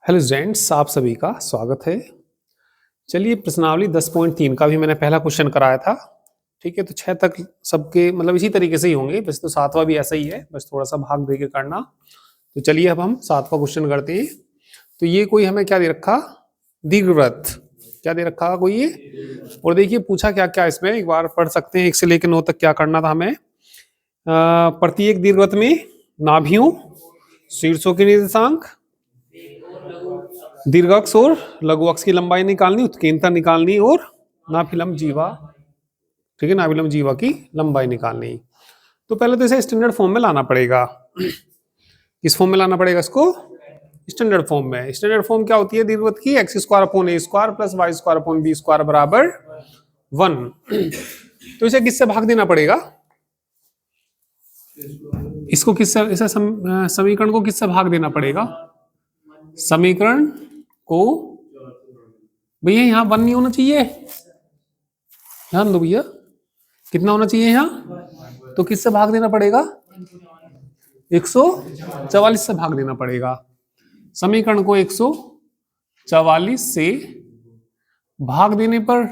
Hello students, आप सभी का स्वागत है। चलिए, प्रश्नावली 10.3 का भी मैंने पहला क्वेश्चन कराया था। ठीक है, तो 6 तक सबके मतलब इसी तरीके से ही होंगे, बस तो 7वां भी ऐसा ही है, बस थोड़ा सा भाग दे के करना। तो चलिए अब हम 7वां क्वेश्चन करते हैं। तो ये कोई हमें क्या दे रखा, दीर्घवृत्त क्या दे रखा कोई ये। और देखिए पूछा क्या क्या इसमें, एक बार पढ़ सकते हैं 1 से लेकर 9 तक क्या करना था हमें। प्रत्येक दीर्घवृत्त में नाभियों, शीर्षों के निर्देशांक, दीर्घाक्ष और लघु अक्ष की लंबाई निकालनी, उत्केंद्रता निकालनी और नाभिलंब जीवा, ठीक है, नाभिलंब जीवा की लंबाई निकालनी। तो पहले तो इसे स्टैंडर्ड फॉर्म में लाना पड़ेगा। किस फॉर्म में लाना पड़ेगा इसको? स्टैंडर्ड फॉर्म में। स्टैंडर्ड फॉर्म क्या होती है दीर्घवृत्त की? X square upon A square plus Y square upon B square बराबर 1। तो इसे किससे भाग देना पड़ेगा? इसको किससे, इसे समीकरण को किससे भाग देना पड़ेगा? समीकरण को, भैया यहाँ 1 नहीं होना चाहिए, ध्यान दो भैया, कितना होना चाहिए यहाँ? तो किससे भाग देना पड़ेगा? 144 से भाग देना पड़ेगा। समीकरण को 144 से भाग देने पर,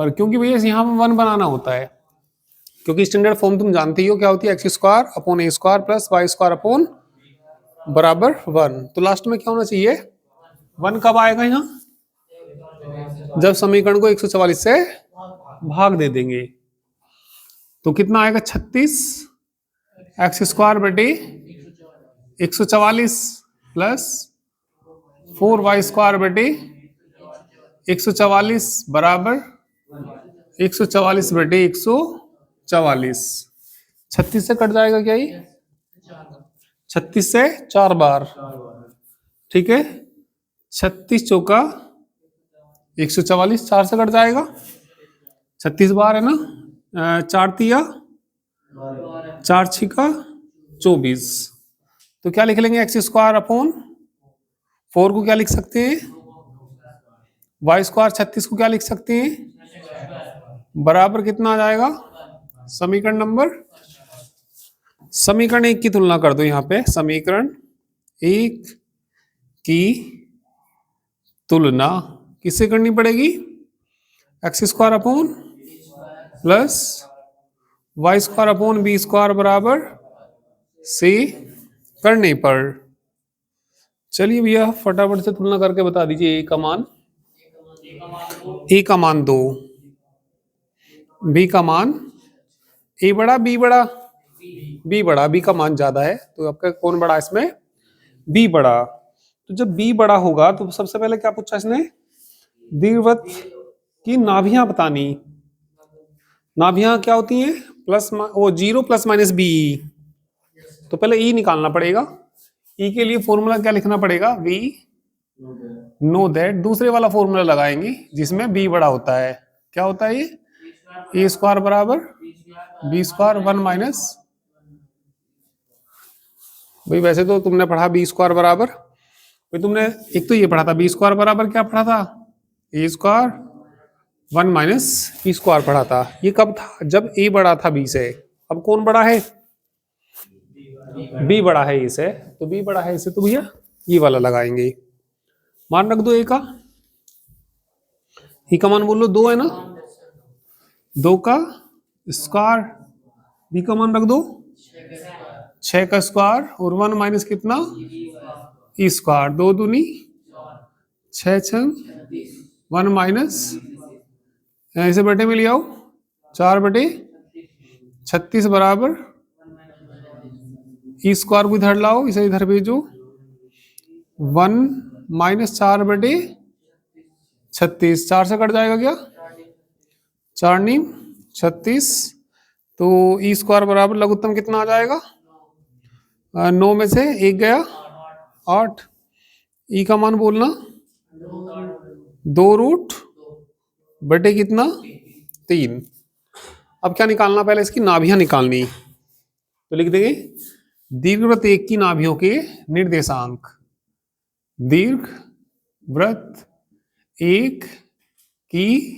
क्योंकि भैया यहाँ पर 1 बनाना होता है, क्योंकि स्टैंडर्ड फॉर्म तुम जानते ही हो क्या होती है, X square upon A square plus Y square upon बराबर 1। तो लास्ट में क्या होना चाहिए? 1 कब आएगा यहाँ? जब समीकरण को 144 से भाग दे देंगे। तो कितना आएगा? 36 एक्स स्क्वायर बटे 144 प्लस 4 वाई स्क्वायर बटे 144 बराबर 144 बटे 144। 36 से कट जाएगा क्या ये? 36 से 4 बार, ठीक है, 36 चौका 144, 4 से कट जाएगा, 36 बार है ना, 4 तिया 4 छिका 24। तो क्या लिख लेंगे? एक्स स्क्वायर अपॉन 4 को क्या लिख सकते हैं? वाई स्क्वायर 36 को क्या लिख सकते हैं? बराबर कितना आ जाएगा? समीकरण 1 की तुलना कर दो यहाँ पे। समीकरण 1 की तुलना किससे करनी पड़ेगी? X square upon plus Y square upon B square बराबर से करने पर। चलिए भैया फटाफट से तुलना करके बता दीजिए। ए का मान 2, बी का मान ए बड़ा बी बड़ा, बी बड़ा, बी का मान ज्यादा है, तो आपका कौन बड़ा इसमें? बी बड़ा। तो जब बी बड़ा होगा तो सबसे पहले क्या पूछा इसने? दीर्घवृत्त की नाभियां बतानी। नाभियां क्या होती हैं? वो 0 प्लस माइनस बी। तो पहले ई निकालना पड़ेगा। ई के लिए फॉर्मूला क्या लिखना पड़ेगा? We know that. दूसरे वाला फॉर्मूला लगाएंगे जिसमें बी बड़ा होता है। क्या होता है ये? ए स्क्वायर बराबर बी स्क्वायर 1 माइनस, भाई वैसे तो तुमने पढ़ा बी स्क्वायर बराबर, भाई तुमने एक तो ये पढ़ा था, बी स्क्वायर बराबर क्या पढ़ा था? ए स्क्वायर 1 माइनस बी स्क्वायर पढ़ा था। ये कब था? जब ए बड़ा था बी से। अब कौन बड़ा है? बी बड़ा है ए से। तो बी बड़ा है इसे, तो भैया ये वाला लगाएंगे। मान रख दो ए का, ई का मान बोलो 2 है ना, 2 का स्क्वायर, बी का मान रख दो 6 का स्क्वायर और 1 माइनस कितना? E square. 2 दूनी 6 छंग 1 माइनस, इसे बटे में ले आओ 4 बटे 36 बराबर ई स्क्वायर को इधर लाओ, इसे इधर भेजो 1 माइनस 4 बटे 36। 4 से कट जाएगा क्या? 4 नीम 36। तो ई स्क्वायर बराबर लघुत्तम कितना आ जाएगा? 9 में से 1 गया 8। ई का मान बोलना 2 रूट बटे कितना? 3। अब क्या निकालना? पहले इसकी नाभियां निकालनी। तो लिख देंगे दीर्घवृत्त 1 की नाभियों के निर्देशांक। दीर्घवृत्त 1 की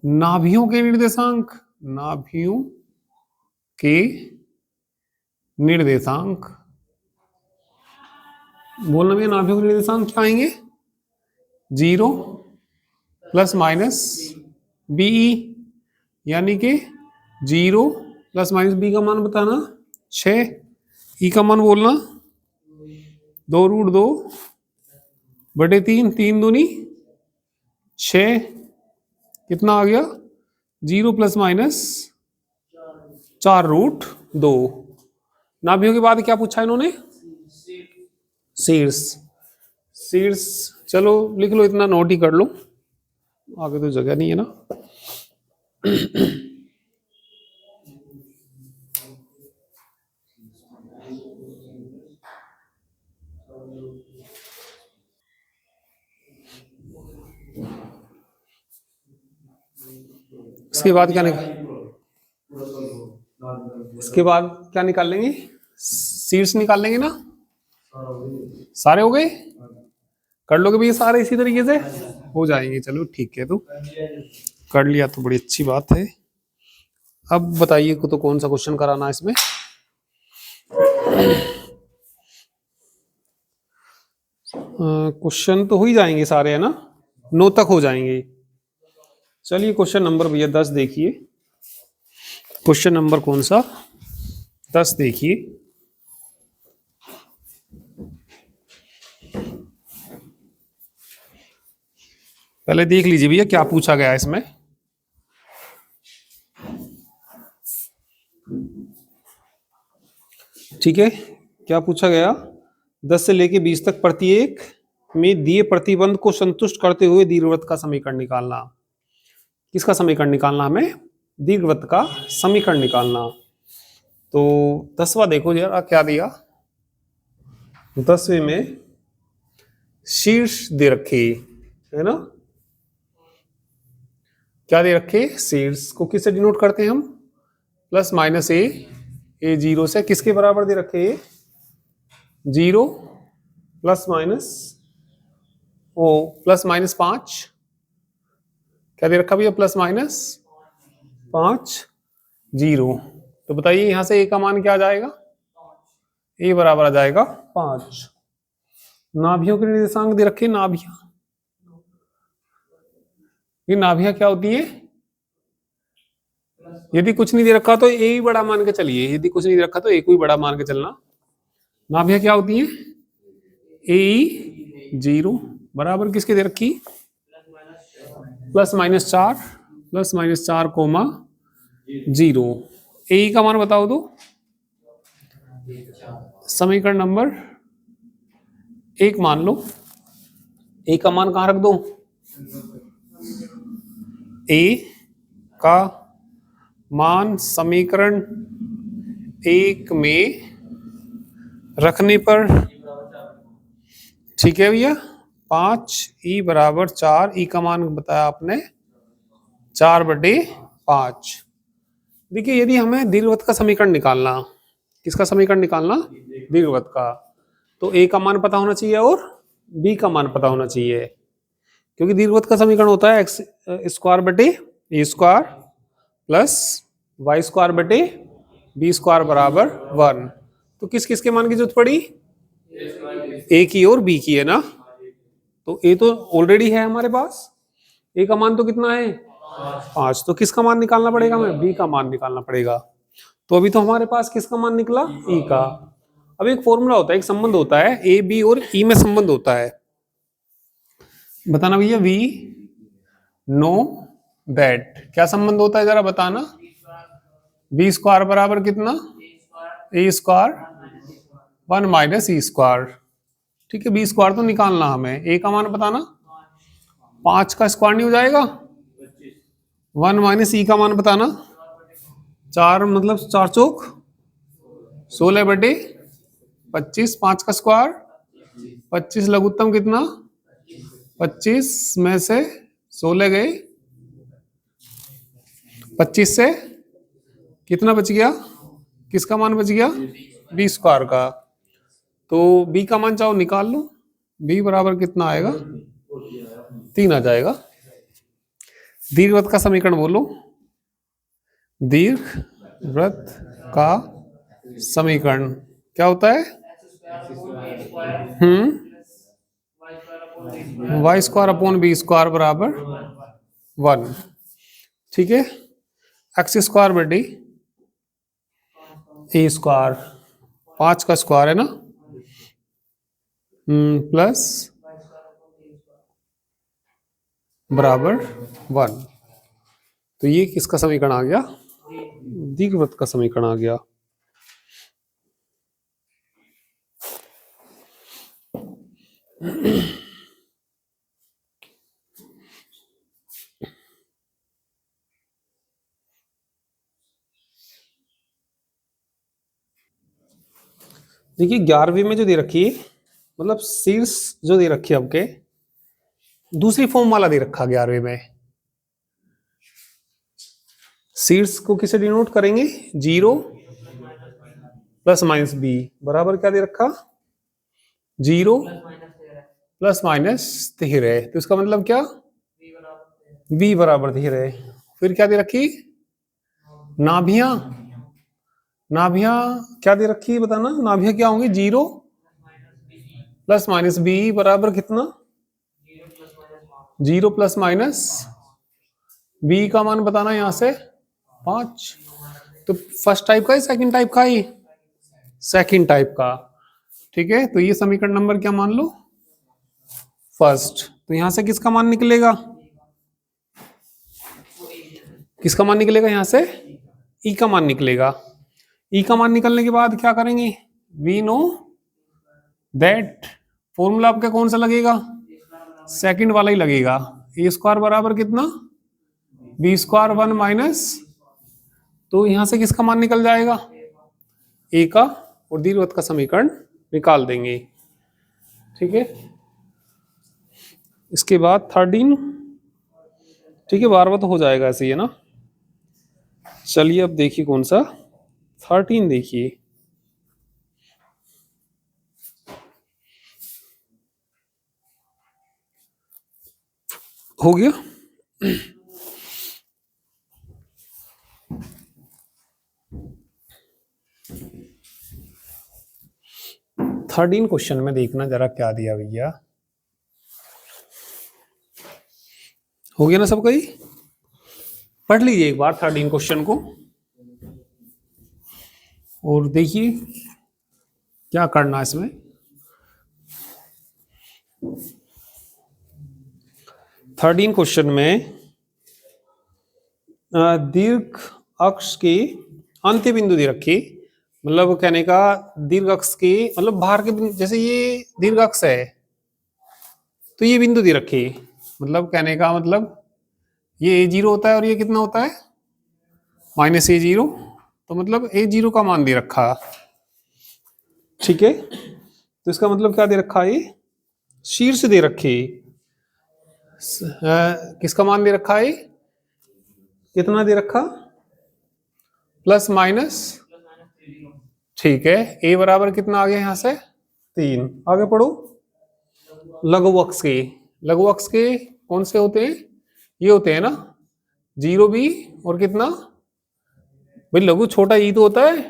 नाभियों के निर्देशांक, नाभियों के निर्देशांक बोलना भैया नाभियों के निर्देशांक क्या आएंगे? 0 प्लस माइनस बीई, यानी कि 0 प्लस माइनस बी का मान बताना 6, ई का मान बोलना 2√2/3, 3 दूनी 6, कितना आ गया? 0 प्लस माइनस 4√2। नाभियों के बाद क्या पूछा इन्होंने? शीर्ष। शीर्ष चलो लिख लो, इतना नोट ही कर लो, आगे तो जगह नहीं है ना। इसके बाद क्या इसके बाद क्या निकाल लेंगे? शीर्ष निकाल लेंगे ना। सारे हो गए? कर लोगे भैया सारे इसी तरीके से? हो जाएंगे, चलो ठीक है। तो कर लिया तो बड़ी अच्छी बात है। अब बताइए को तो कौन सा क्वेश्चन कराना है इसमें? क्वेश्चन तो हो ही जाएंगे सारे, है ना, 9 तक हो जाएंगे। चलिए क्वेश्चन नंबर भैया 10 देखिए। क्वेश्चन नंबर कौन सा? 10 देखिए। पहले देख लीजिए भैया क्या पूछा गया है इसमें। ठीक है, क्या पूछा गया? 10 से लेके 20 तक प्रत्येक में दिए प्रतिबंध को संतुष्ट करते हुए दीर्घवृत्त का समीकरण निकालना। किसका समीकरण निकालना? हमें दीर्घवृत्त का समीकरण निकालना। तो 10वां देखो जरा क्या दिया। 10वें में शीर्ष दे रखे, है ना, क्या दे रखे? शीर्ष को किससे डिनोट करते हैं हम? प्लस माइनस ए 0 से किसके बराबर दे रखे? 0 प्लस माइनस प्लस माइनस 5, क्या दे रखा भैया? Plus minus 5 0। तो बताइए यहां से ए का मान क्या आ जाएगा? ए बराबर आ जाएगा 5। नाभियों के निर्देशांक दे रखे, नाभियां, ये नाभियां क्या होती है? यदि कुछ नहीं दे रखा तो ए ही बड़ा मान के चलिए, यदि कुछ नहीं दे रखा तो ए को ही बड़ा मान के चलना। नाभियां क्या होती है? ए 0 बराबर किसके दे रखी? Plus minus 4 coma 0। ए का मान बताओ तो। समीकरण नंबर 1 मान लो। ए का मान कहां रख दो? ए का मान समीकरण 1 में रखने पर, ठीक है भैया, 5 ई बराबर 4। ई का मान बताया आपने 4/5। देखिए यदि हमें दीर्घवृत्त का समीकरण निकालना, किसका समीकरण निकालना? दीर्घवृत्त का, तो ए का मान पता होना चाहिए और बी का मान पता होना चाहिए, क्योंकि दीर्घवृत्त का समीकरण होता है x² बटे ए स्क्वायर प्लस वाई स्क्वायर बटे बी स्क्वायर बराबर 1। तो किस किस के मान की जरूरत पड़ी? ए की और बी की, है ना। तो ए तो ऑलरेडी है हमारे पास, ए का मान तो कितना है? 5। तो किसका मान निकालना पड़ेगा? हमें बी का मान निकालना पड़ेगा। तो अभी तो हमारे पास किसका मान निकला? ई का। अब एक फॉर्मूला होता है, एक संबंध होता है, ए बी और ई में संबंध होता है। बताना भैया, वी नो दैट, क्या संबंध होता है जरा बताना। बी स्क्वायर बराबर कितना? ए स्क्वायर 1 माइनस ई स्क्वायर। ठीक है, बी स्क्वायर तो निकालना हमें, ए का मान बताना। 5 का स्क्वायर नहीं हो जाएगा? 1 माइनस ई का मान बताना। 4 मतलब 4 चौक 16/25, 5 का स्क्वायर 25, लघुत्तम कितना? 25 में से 16 गए, 25 से कितना बच गया? किसका मान बच गया? बी स्क्वायर का। तो बी का मान चाहो निकाल लो, बी बराबर कितना आएगा? 3 आ जाएगा। दीर्घवृत्त का समीकरण बोलो। दीर्घवृत्त का समीकरण क्या होता है? Y square upon B square बराबर 1। ठीक है, एक्स स्क्वायर बटे ए स्क्वायर, 5 का स्क्वायर है ना, प्लस बराबर 1। तो ये किसका समीकरण आ गया? दीर्घवृत्त का समीकरण आ गया। देखिए 11वीं में जो दे रखी है, मतलब शीर्ष जो दे रखी है आपके, दूसरी फॉर्म वाला दे रखा 11वीं में। शीर्ष को किसे डिनोट करेंगे? 0 प्लस माइनस बी बराबर क्या दे रखा? 0 प्लस माइनस 13। तो इसका मतलब क्या? बी बराबर 13। फिर क्या दे रखी? नाभियां। नाभियां क्या दे रखी है बताना? नाभियां क्या होंगी? 0 प्लस माइनस बी बराबर कितना? 0 प्लस माइनस बी का मान बताना यहां से 5। तो फर्स्ट टाइप का है, सेकंड टाइप का ही? सेकंड टाइप का। ठीक है, तो ये समीकरण नंबर क्या मान लो? फर्स्ट। तो यहां से किसका मान निकलेगा? किसका मान निकलेगा यहां से? ई का मान निकलेगा। ई का मान निकलने के बाद क्या करेंगे? वी नो दैट, फॉर्मूला आपका कौन सा लगेगा? सेकंड वाला ही लगेगा। ए स्क्वायर बराबर कितना? बी स्क्वायर 1 माइनस, तो यहां से किसका मान निकल जाएगा? ए का, और दीर्घवृत्त का समीकरण निकाल देंगे। ठीक है, इसके बाद 13। ठीक है, बार बार तो हो जाएगा ऐसे ही है ना। चलिए अब देखिए कौन सा 13 देखिए। हो गया। थर्टीन क्वेश्चन में देखना जरा क्या दिया भैया। हो गया ना सबका? ही पढ़ लीजिए एक बार 13 क्वेश्चन को और देखिए क्या करना है इसमें। 13 क्वेश्चन में दीर्घ अक्ष की अंत्य बिंदु दे रखी, मतलब कहने का दीर्घ अक्ष की, मतलब बाहर के बिंदु, जैसे ये दीर्घ अक्ष है तो ये बिंदु दे रखी, मतलब कहने का मतलब ये a0 होता है और ये कितना होता है? Minus a0। तो मतलब a0 का मान दे रखा। ठीक है, तो इसका मतलब क्या दे रखा है? शीर्ष दे रखी। किसका मान दे रखा है? कितना दे रखा? Plus minus. ठीक है, ए बराबर कितना आ गया यहां से? 3। आगे पढ़ो। लघु अक्ष के, लघु अक्ष के कौन से होते हैं? ये होते हैं ना, 0 भी और कितना भाई? लघु छोटा ई तो होता है।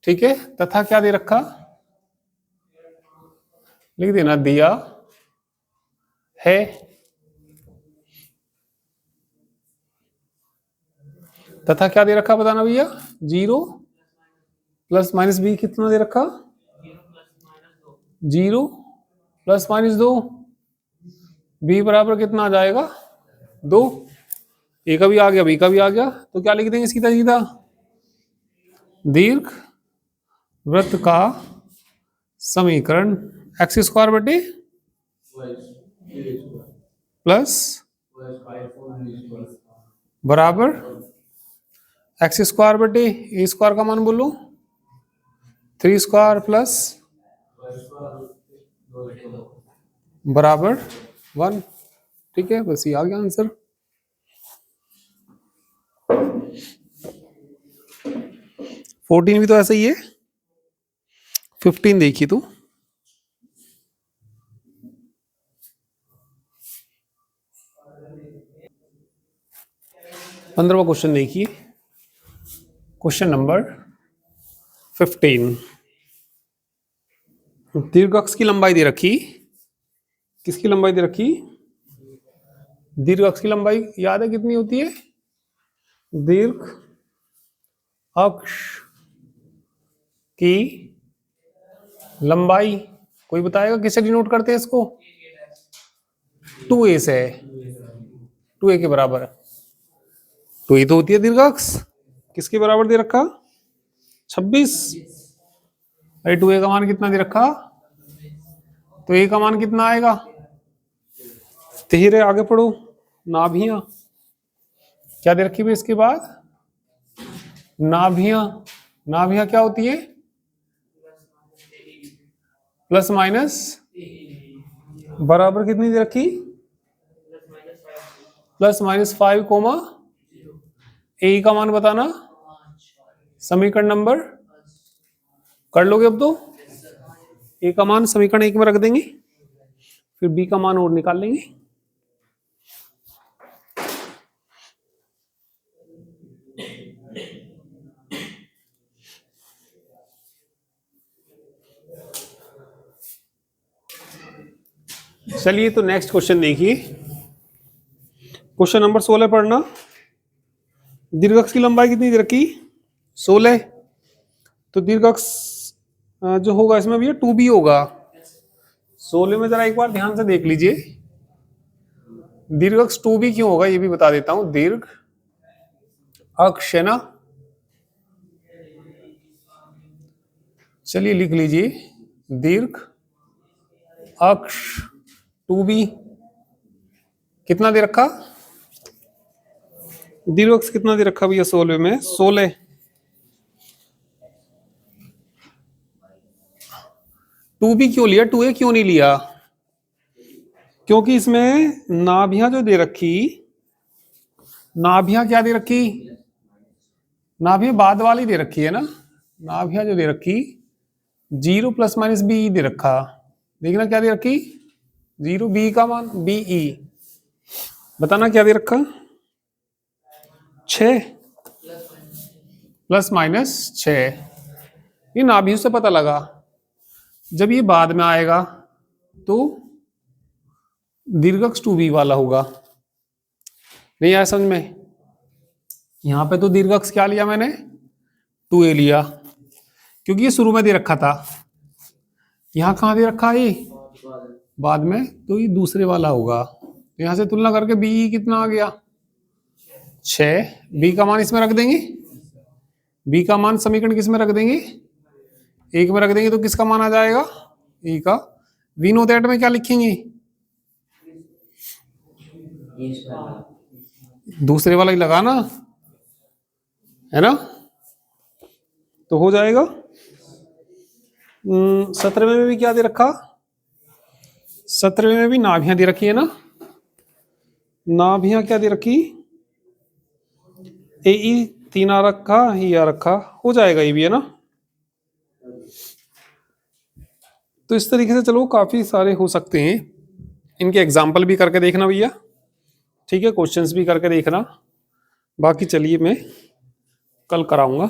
ठीक है, तथा क्या दे रखा? लिख देना, दिया है। तथा क्या दे रखा बताना भैया? 0 प्लस माइनस बी कितना दे रखा? 0 प्लस माइनस 2, बी बराबर कितना आ जाएगा? 2। ए का भी आ गया, बी का भी आ गया, तो क्या लिख देंगे सीधा सीधा? दीर्घ वृत्त का समीकरण एक्स स्क्वायर बटे प्लस बराबर एक्स स्क्वायर बटे ए स्क्वायर का मान बोलो 3 स्क्वायर प्लस बराबर 1। ठीक है, बस ये आ गया आंसर। 14 भी तो ऐसा ही है। 15 देखिए तो 15वां क्वेश्चन देखिए, क्वेश्चन नंबर 15। दीर्घ अक्ष की लंबाई दे रखी, किसकी लंबाई दे रखी? दीर्घ अक्ष की लंबाई याद है कितनी होती है? दीर्घ अक्ष की लंबाई कोई बताएगा किससे डिनोट करते हैं इसको? 2a से, 2a के बराबर। 2a तो होती है दीर्घ अक्ष, किसके बराबर दे रखा? 26। अरे 2a का मान कितना दे रखा? तो a का मान कितना आएगा? 13। आगे पढ़ो। नाभियां क्या दे रखी है इसके बाद? नाभियां, नाभियां क्या होती है? प्लस माइनस बराबर कितनी दे रखी? प्लस माइनस 5 कोमा ए का मान बताना, समीकरण नंबर कर लोगे अब तो। ए का मान समीकरण 1 में रख देंगे, फिर बी का मान और निकाल लेंगे। चलिए तो नेक्स्ट क्वेश्चन देखिए, क्वेश्चन नंबर 16 पढ़ना। दीर्घ अक्ष की लंबाई कितनी दे रखी? 16। तो दीर्घ अक्ष जो होगा इसमें भैया 2b होगा। 16 में जरा एक बार ध्यान से देख लीजिए, दीर्घ अक्ष 2b क्यों होगा ये भी बता देता हूं। दीर्घ अक्ष है ना, चलिए लिख लीजिए, दीर्घ अक्ष 2b कितना दे रखा? दीर्घ अक्ष कितना दे रखा भैया 16 में? 16। 2b क्यों लिया, 2a क्यों नहीं लिया? क्योंकि इसमें नाभियां जो दे रखी, नाभियां क्या दे रखी? नाभियां बाद वाली दे रखी है ना। नाभियां जो दे रखी 0 प्लस माइनस बी दे रखा। देखना क्या दे रखी? 0 बी का मान बीई, बताना क्या दे रखा? 6 प्लस माइनस 6। ये नाभियों से पता लगा। जब ये बाद में आएगा तो दीर्घ अक्ष 2b वाला होगा। नहीं आया समझ में? यहां पे तो दीर्घ अक्ष क्या लिया मैंने? 2a लिया, क्योंकि ये शुरू में दे रखा था। यहां कहां दे रखा है ये? बाद में, तो ये दूसरे वाला होगा। तो यहां से तुलना करके b कितना आ गया? 6। b का मान इसमें रख देंगे, b का मान समीकरण किस में रख देंगे? 1 में रख देंगे, तो किसका मान आ जाएगा? e का। वी नो दैट में क्या लिखेंगे? दूसरे वाला ही लगाना है ना, तो हो जाएगा। 17 में भी क्या दे रखा? 17 में भी नाभियां दे रखी है ना। नाभियां क्या दे रखी? ए 3 आ रखा, ही आ रखा, हो जाएगा ये भी है ना। तो इस तरीके से चलो काफी सारे हो सकते हैं। इनके एग्जाम्पल भी करके देखना भैया, ठीक है, क्वेश्चंस भी करके देखना। बाकी चलिए मैं कल कराऊंगा।